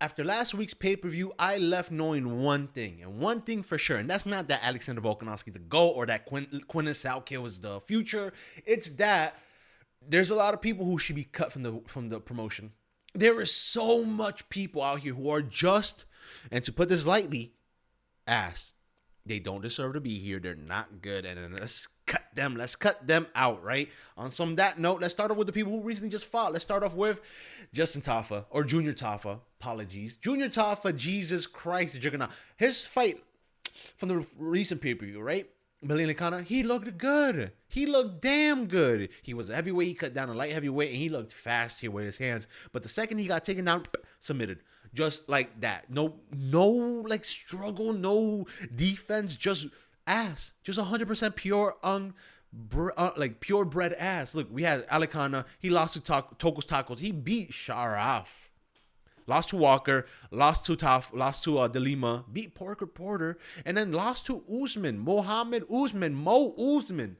after last week's pay-per-view, I left knowing one thing, and one thing for sure, and that's not that Alexander Volkanovski's the GOAT or that Quinton Salkill is the future. It's that there's a lot of people who should be cut from the promotion. There is so much people out here who are just, and to put this lightly, ass. They don't deserve to be here. They're not good, and let's cut them. Let's cut them out, right? On some that note, let's start off with the people who recently just fought. Let's start off with Justin Tafa, or Junior Tafa. Apologies. Junior Tafa, Jesus Christ, the juggernaut. His fight from the recent pay-per-view, right? Milanikana, he looked good. He looked damn good. He was a heavyweight. He cut down a light heavyweight, and he looked fast here with his hands. But the second he got taken down, submitted. Just like that. No like struggle, no defense, just ass. Just 100% pure like purebred ass. Look, we had Alicana. He lost to Tokos Tacos. He beat Sharaf. Lost to Walker, lost to De Lima, beat Parker Porter, and then lost to Usman, Mohammed Usman, Mo Usman.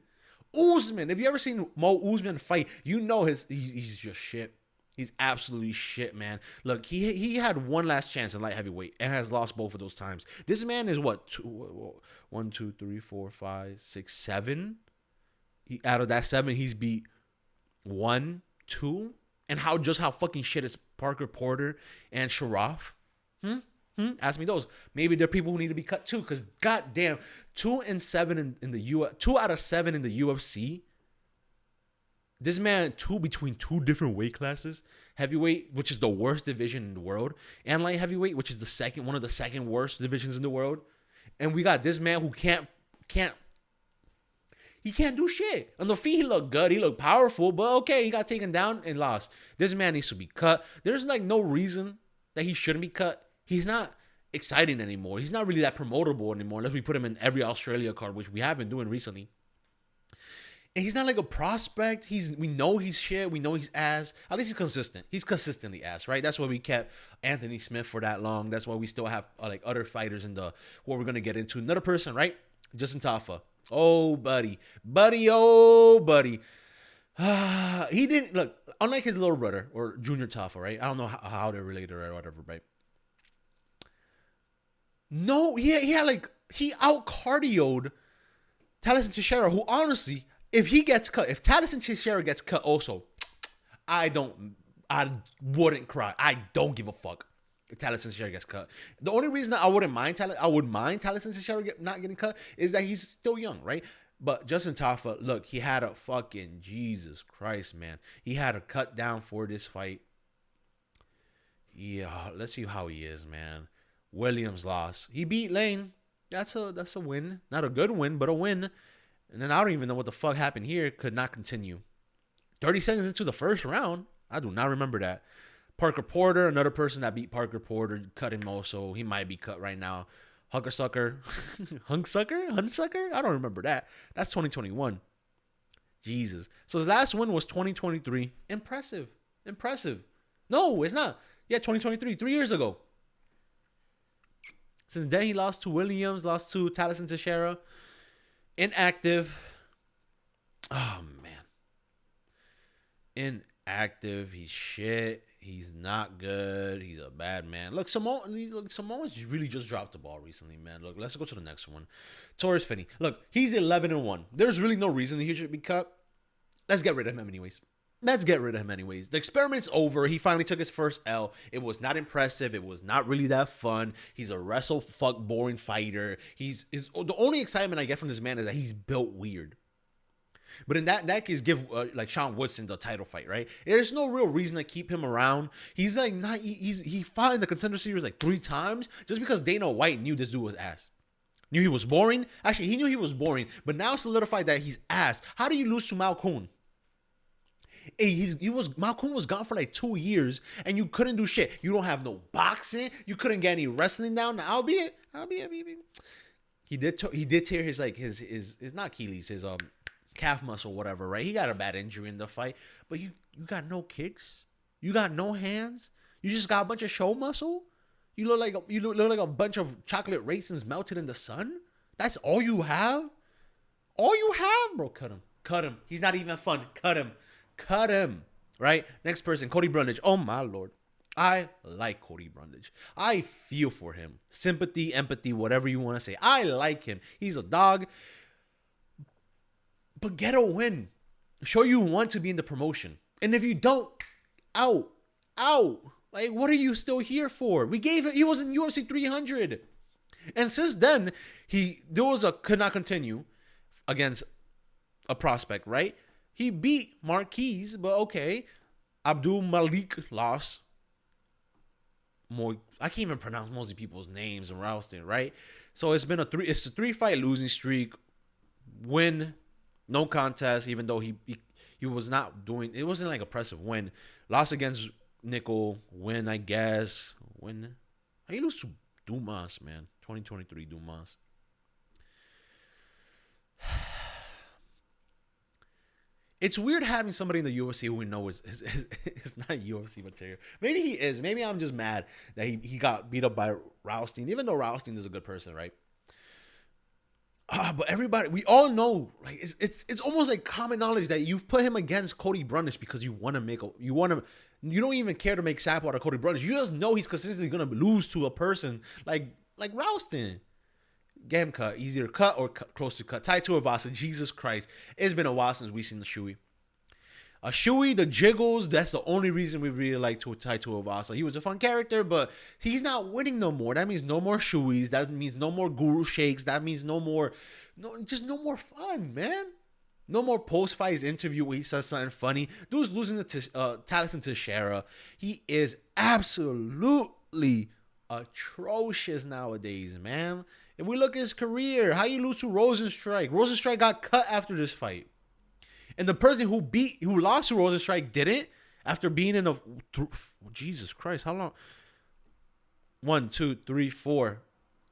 Usman, if you ever seen Mo Usman fight, you know he's just shit. He's absolutely shit, man. Look, he had one last chance in light heavyweight and has lost both of those times. This man is what? 1, 2, 3, 4, 5, 6, 7. Out of that 7, he's beat 1, 2. And how fucking shit is Parker Porter and Sharaf? Ask me those. Maybe there are people who need to be cut too, because goddamn, 2 and 7 in the UFC, 2 out of 7 in the UFC. This man, between 2 different weight classes, heavyweight, which is the worst division in the world, and light heavyweight, which is one of the second worst divisions in the world. And we got this man who can't do shit. On the feet, he looked good. He looked powerful, but okay, he got taken down and lost. This man needs to be cut. There's like no reason that he shouldn't be cut. He's not exciting anymore. He's not really that promotable anymore unless we put him in every Australia card, which we have been doing recently. And he's not like a prospect. We know he's shit. We know he's ass. At least he's consistent. He's consistently ass, right? That's why we kept Anthony Smith for that long. That's why we still have like other fighters in what we're going to get into. Another person, right? Justin Tafa. Oh, buddy. Oh, buddy. He didn't, look, unlike his little brother or Junior Tafa, right? I don't know how they're related or whatever, right? No, he out-cardioed Talison Teixeira, who honestly, if Talison Teixeira gets cut also, I wouldn't cry. I don't give a fuck if Talison Teixeira gets cut. The only reason that I would mind Talison Teixeira not getting cut is that he's still young, right? But Justin Tafa, look, he had a fucking, Jesus Christ, man. He had a cut down for this fight. Yeah, let's see how he is, man. Williams lost. He beat Lane. That's a win. Not a good win, but a win. And then I don't even know what the fuck happened here. Could not continue. 30 seconds into the first round. I do not remember that. Parker Porter, another person that beat Parker Porter, cut him also. He might be cut right now. Hunksucker? I don't remember that. That's 2021. Jesus. So his last win was 2023. Impressive. No, it's not. Yeah, 2023. 3 years ago. Since then, he lost to Williams, lost to Talison Teixeira. Inactive. Oh, man. Inactive. He's shit. He's not good. He's a bad man. Look, Samoa's really just dropped the ball recently, man. Look, let's go to the next one. Torres Finney. Look, he's 11-1. There's really no reason he should be cut. Let's get rid of him anyways. The experiment's over. He finally took his first L. It was not impressive. It was not really that fun. He's a boring fighter. The only excitement I get from this man is that he's built weird. But in that case, give like Sean Woodson the title fight, right? There's no real reason to keep him around. He's like he fought in the Contender Series like 3 times just because Dana White knew this dude was ass. Knew he was boring. Actually, he knew he was boring, but now solidified that he's ass. How do you lose to Malkoun? Malkoun was gone for like 2 years and you couldn't do shit. You don't have no boxing. You couldn't get any wrestling down. Now, albeit he did tear his not Achilles, his calf muscle, whatever, right? He got a bad injury in the fight, but you got no kicks. You got no hands. You just got a bunch of show muscle. You look like a bunch of chocolate raisins melted in the sun. That's all you have. Bro. Cut him. He's not even fun. Cut him. Right? Next person, Cody Brundage. Oh, my Lord. I like Cody Brundage. I feel for him. Sympathy, empathy, whatever you want to say. I like him. He's a dog. But get a win. Show you want to be in the promotion. And if you don't, out. Out. Like, what are you still here for? We gave him, he was in UFC 300. And since then, there was a could not continue against a prospect, right? He beat Marquise, but okay. Abdul Malik lost. I can't even pronounce most of people's names in Ralston, right? So it's a 3-fight losing streak. Win, no contest, even though he was not doing, it wasn't like impressive win. Lost against Nickel, win, I guess. Win. How you lose to Dumas, man? 2023 Dumas. It's weird having somebody in the UFC who we know is not UFC material. Maybe he is. Maybe I'm just mad that he got beat up by Raustein, even though Raustein is a good person, right? But everybody, we all know, like it's almost like common knowledge that you've put him against Cody Brundage because you don't even care to make sample out of Cody Brundage. You just know he's consistently gonna lose to a person like Ralston. Get him cut, easier cut or close to cut. Tai Tuivasa, Jesus Christ, it's been a while since we've seen the Shui. Shui, the jiggles, that's the only reason we really like Tai Tuivasa. He was a fun character, but he's not winning no more. That means no more Shuis. That means no more Guru Shakes. That means no more fun, man. No more post-fight interview where he says something funny. Dude's losing to Talison Teixeira. He is absolutely atrocious nowadays, man. If we look at his career, how you lose to Rosenstrike? Rosenstrike got cut after this fight. And the person who lost to Rosenstrike didn't after being in Jesus Christ, how long? 1, 2, 3, 4.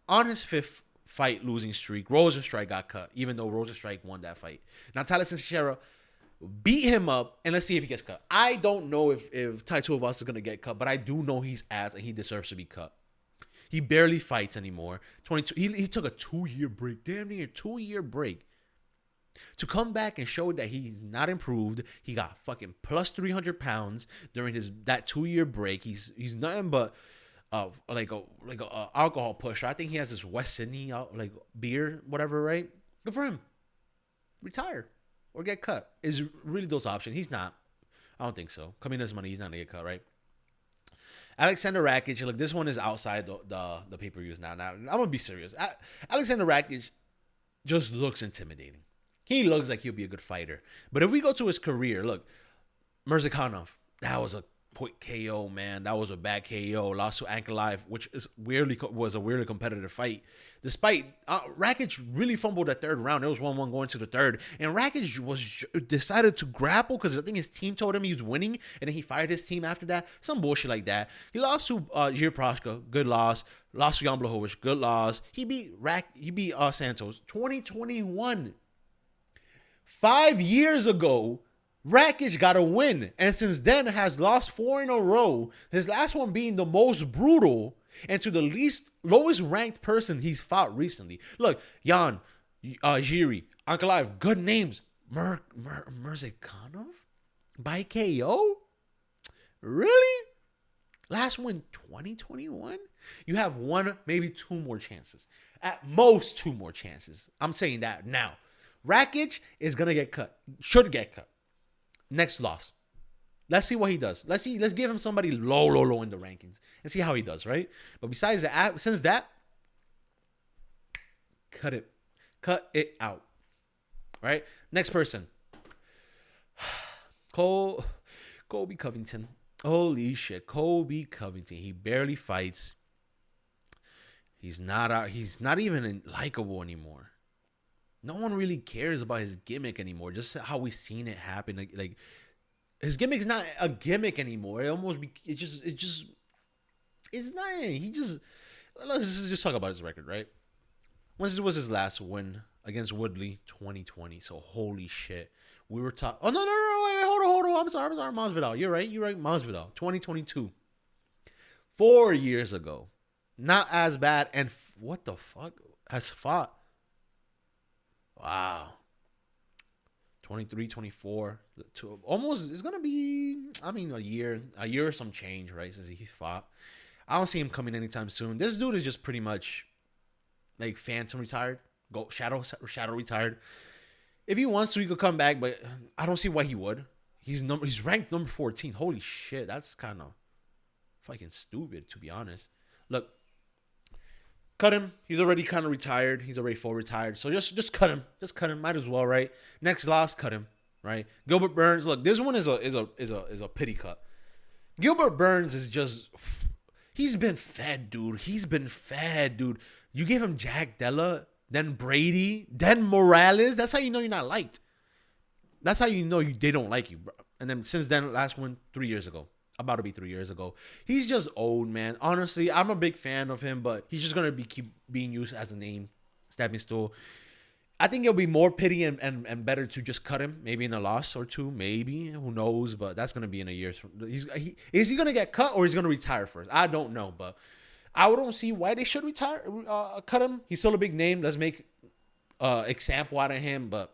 On his 5th fight losing streak, Rosenstrike got cut, even though Rosenstrike won that fight. Now Talison Teixeira beat him up, and let's see if he gets cut. I don't know if Tai Tuivasa is gonna get cut, but I do know he's ass and he deserves to be cut. He barely fights anymore. 22. He took a 2-year break, damn near 2-year break, to come back and show that he's not improved. He got fucking plus 300 pounds during that 2-year break. He's nothing but like a alcohol pusher. I think he has this West Sydney like beer, whatever, right? Good for him. Retire or get cut is really those options. He's not. I don't think so. Coming in his money, he's not gonna get cut, right? Alexander Rakic, look, this one is outside the pay-per-views now. Now, I'm going to be serious. Alexander Rakic just looks intimidating. He looks like he'll be a good fighter. But if we go to his career, look, Mirzakhanov, that was a quick KO, man. That was a bad KO. Lost to Ankalaev, which was a weirdly competitive fight. Despite Rakic really fumbled that 3rd round. It was 1-1 going to the 3rd. And Rakic decided to grapple because I think his team told him he was winning. And then he fired his team after that. Some bullshit like that. He lost to Jiri Prochazka. Good loss. Lost to Jan Blachowicz. Good loss. He beat Santos. 2021. 5 years ago, Rakic got a win, and since then has lost 4 in a row. His last one being the most brutal and to the lowest ranked person he's fought recently. Look, Jan, Jiri, Ankalaev, good names. Mirzakhanov by KO? Really? Last win 2021? You have 1, maybe 2 more chances. At most 2 more chances. I'm saying that now. Rakic is gonna get cut. Should get cut. Next loss. Let's see what he does. Let's give him somebody low in the rankings and see how he does, right? But besides that, since that, cut it out. Right? Next person. Colby Covington. Holy shit. Colby Covington. He barely fights. He's not even likable anymore. No one really cares about his gimmick anymore. Just how we've seen it happen. Like his gimmick's not a gimmick anymore. It's not. Let's just talk about his record, right? When was his last win against Woodley? 2020. So holy shit. We were talking. Oh no, wait, hold on. I'm sorry, Masvidal. You're right, Masvidal. 2022. 4 years ago. Not as bad. And what the fuck has fought? Wow. 23, 24, to almost, it's gonna be, I mean, a year or some change, right? Since he fought. I don't see him coming anytime soon. This dude is just pretty much like Phantom retired, go Shadow retired. If he wants to, he could come back, but I don't see why he would. He's ranked number 14. Holy shit, that's kind of fucking stupid, to be honest. Look, cut him. He's already kind of retired. He's already full retired. So just cut him. Just cut him. Might as well, right? Next loss, cut him. Right? Gilbert Burns. Look, this one is a pity cut. Gilbert Burns is just, he's been fed, dude. He's been fed, dude. You gave him Jack Della, then Brady, then Morales. That's how you know you're not liked. That's how you know they don't like you, bro. And then since then, last one 3 years ago. About to be 3 years ago. He's just old, man. Honestly, I'm a big fan of him, but he's just gonna keep being used as a name, stepping stool. I think it'll be more pity and better to just cut him, maybe in a loss or two, maybe. Who knows? But that's gonna be in a year. Is he gonna get cut or is he gonna retire first? I don't know, but I don't see why they should cut him. He's still a big name. Let's make example out of him. But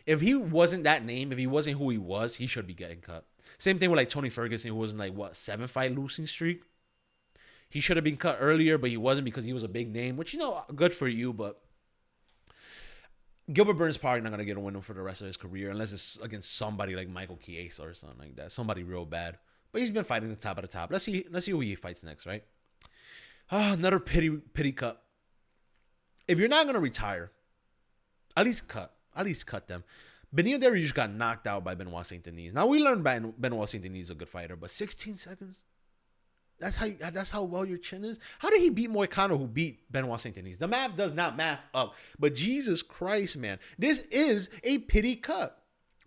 if he wasn't that name, if he wasn't who he was, he should be getting cut. Same thing with like Tony Ferguson, who was in like 7-fight losing streak. He should have been cut earlier, but he wasn't because he was a big name, which, good for you. But Gilbert Burns probably not gonna get a win for the rest of his career unless it's against somebody like Michael Chiesa or something like that, somebody real bad. But he's been fighting the top of the top. Let's see who he fights next, right? Another pity cut. If you're not gonna retire, at least cut them. Benio Dariush got knocked out by Benoit Saint Denis. Now we learned Benoit Saint Denis is a good fighter, but 16 seconds. That's how well your chin is. How did he beat Moicano, who beat Benoit Saint Denis? The math does not math up. But Jesus Christ, man, this is a pity cut.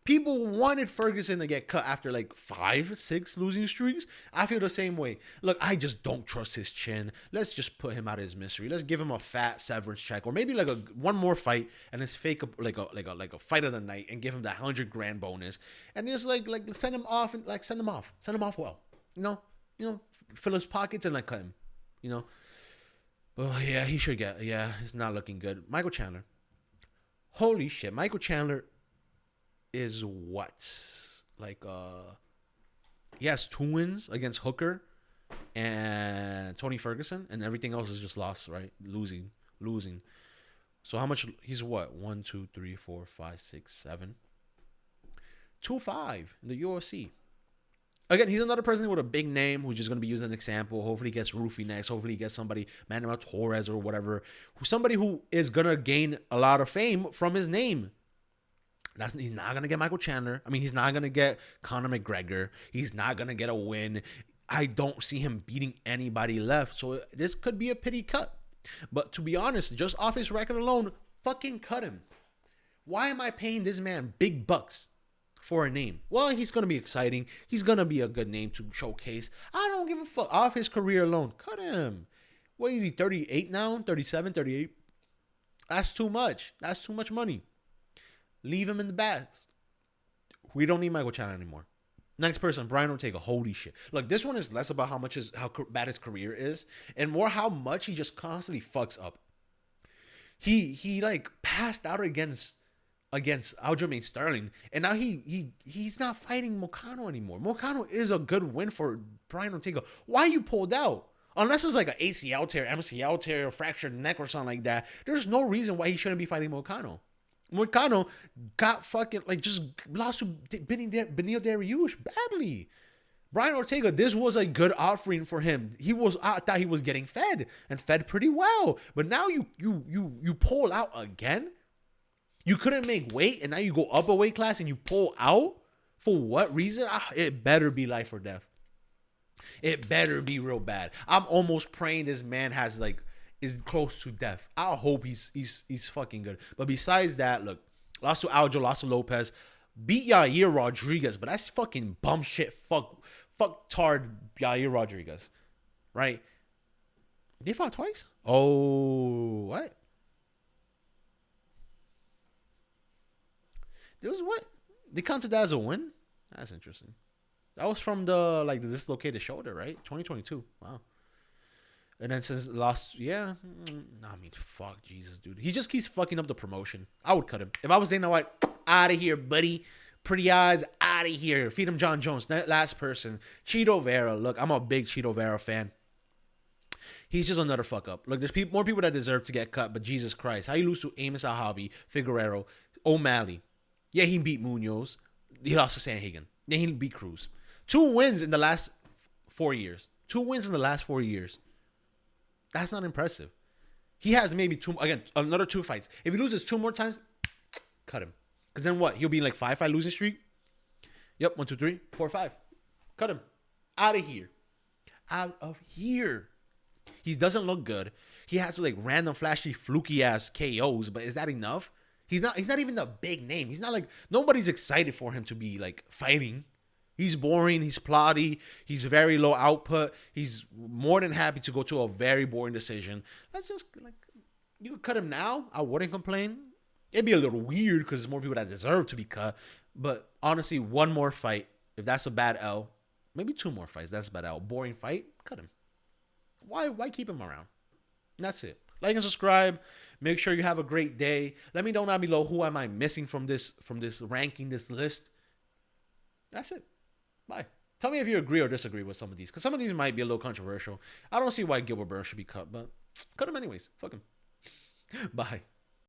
People wanted Ferguson to get cut after like 5-6 losing streaks. I feel the same way. Look, I just don't trust his chin. Let's just put him out of his misery. Let's give him a fat severance check, or maybe like one more fight and let's fake like a fight of the night and give him that $100,000 bonus and just like send him off and send him off well. Fill his pockets and cut him. But yeah, he should get. Yeah, it's not looking good. Michael Chandler. Holy shit, Michael Chandler is what? He has 2 wins against Hooker and Tony Ferguson, and everything else is just loss, right? Losing. So how much? He's what? 1, 2, 3, 4, 5, 6, 7. 2-5 in the UFC. Again, he's another person with a big name who's just going to be used as an example. Hopefully he gets Rufy next. Hopefully he gets somebody, Manuel Torres or whatever. Somebody who is going to gain a lot of fame from his name. He's not going to get Michael Chandler. I mean, he's not going to get Conor McGregor. He's not going to get a win. I don't see him beating anybody left. So this could be a pity cut. But to be honest, just off his record alone, fucking cut him. Why am I paying this man big bucks for a name? Well, he's going to be exciting. He's going to be a good name to showcase. I don't give a fuck. Off his career alone, cut him. What is he, 38 now? 37, 38? That's too much. That's too much money. Leave him in the bags. We don't need Michael Chandler anymore. Next person, Brian Ortega. Holy shit. Look, this one is less about how bad his career is and more how much he just constantly fucks up. He passed out against Aljamain Sterling, and now he's not fighting Moicano anymore. Moicano is a good win for Brian Ortega. Why you pulled out? Unless it's like an ACL tear, MCL tear, fractured neck or something like that, there's no reason why he shouldn't be fighting Moicano. Moicano got fucking just lost to Benio Dariush badly. Brian Ortega, this was a good offering for him. I thought he was getting fed and fed pretty well, but now you pull out again. You couldn't make weight, and now you go up a weight class and you pull out for what reason? It better be life or death. It better be real bad. I'm almost praying this man is close to death. I hope he's fucking good. But besides that, look, lost to Aljo, lost to Lopez, beat Yair Rodriguez, but that's fucking bum shit. Fuck tard Yair Rodriguez, right? They fought twice? Oh, what? This was what? They counted that as a win? That's interesting. That was from the dislocated shoulder, right? 2022. Wow. And then since last, yeah, I mean, fuck Jesus, dude. He just keeps fucking up the promotion. I would cut him if I was Dana White. Out of here, buddy. Pretty eyes, out of here. Feed him John Jones. That last person, Cheeto Vera. Look, I'm a big Cheeto Vera fan. He's just another fuck up. Look, there's more people that deserve to get cut, but Jesus Christ, how you lose to Amos Alhavi, Figueroa, O'Malley? Yeah, he beat Munoz. He lost to Sanhagen. Then he beat Cruz. 2 wins in the last 4 years. 2 wins in the last 4 years. That's not impressive. He has maybe another 2 fights. If he loses 2 more times, cut him. Because then what? He'll be in like 5-5 losing streak. Yep, 1, 2, 3, 4, 5. Cut him. Out of here. Out of here. He doesn't look good. He has like random flashy fluky ass KOs, but is that enough? He's not even a big name. He's not like, nobody's excited for him to be like fighting. He's boring. He's plotty. He's very low output. He's more than happy to go to a very boring decision. That's just like, you could cut him now. I wouldn't complain. It'd be a little weird because there's more people that deserve to be cut. But honestly, one more fight, if that's a bad L, maybe 2 more fights, that's a bad L. Boring fight, cut him. Why keep him around? That's it. Like and subscribe. Make sure you have a great day. Let me know down below who am I missing from this ranking, this list. That's it. Bye. Tell me if you agree or disagree with some of these, because some of these might be a little controversial. I don't see why Gilbert Burns should be cut, but cut him anyways. Fuck him. Bye.